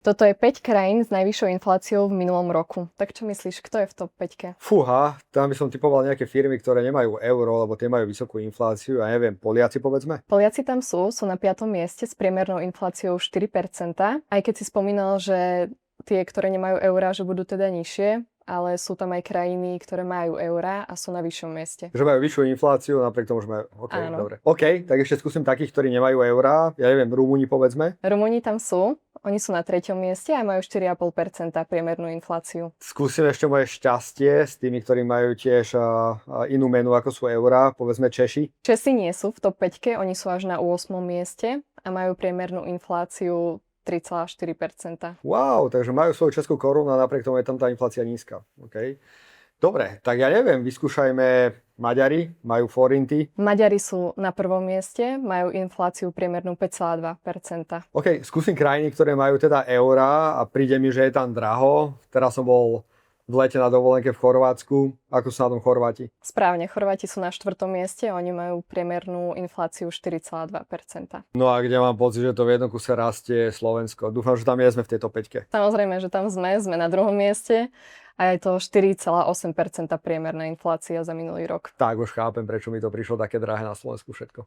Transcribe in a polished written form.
Toto je 5 krajín s najvyššou infláciou v minulom roku. Tak čo myslíš, kto je v top 5? Fúha, tam by som typoval nejaké firmy, ktoré nemajú euro, lebo tie majú vysokú infláciu. Ja neviem, Poliaci povedzme? Poliaci tam sú na 5. mieste s priemernou infláciou 4%. Aj keď si spomínal, že tie, ktoré nemajú eurá, že budú teda nižšie, ale sú tam aj krajiny, ktoré majú eurá a sú na vyššom mieste. Že majú vyššiu infláciu, napriek tomu, že majú... OK, Áno. dobre. OK, tak ešte skúsim takých, ktorí nemajú eurá. Ja neviem, Rumúni povedzme. Rumúni tam sú, oni sú na 3. mieste a majú 4,5% priemernú infláciu. Skúsim ešte moje šťastie s tými, ktorí majú tiež inú menu ako sú eurá, povedzme Češi. Česi nie sú v top 5, oni sú až na 8. mieste a majú priemernú infláciu 3,4%. Wow, takže majú svoju českú korunu a napriek tomu je tam tá inflácia nízka. OK. Dobre, tak ja neviem, vyskúšajme Maďari, majú forinty. Maďari sú na 1. mieste, majú infláciu priemernú 5,2%. OK, skúsim krajiny, ktoré majú teda eurá a príde mi, že je tam draho. Teraz som bol v lete na dovolenke v Chorvátsku. Ako sú na tom Chorváti? Správne, Chorváti sú na 4. mieste, oni majú priemernú infláciu 4,2%. No a kde mám pocit, že to v jednom kuse rastie Slovensko. Dúfam, že tam nie sme v tejto peťke. Samozrejme, že tam sme na 2. mieste a je to 4,8% priemerná inflácia za minulý rok. Tak už chápem, prečo mi to prišlo také drahé na Slovensku všetko.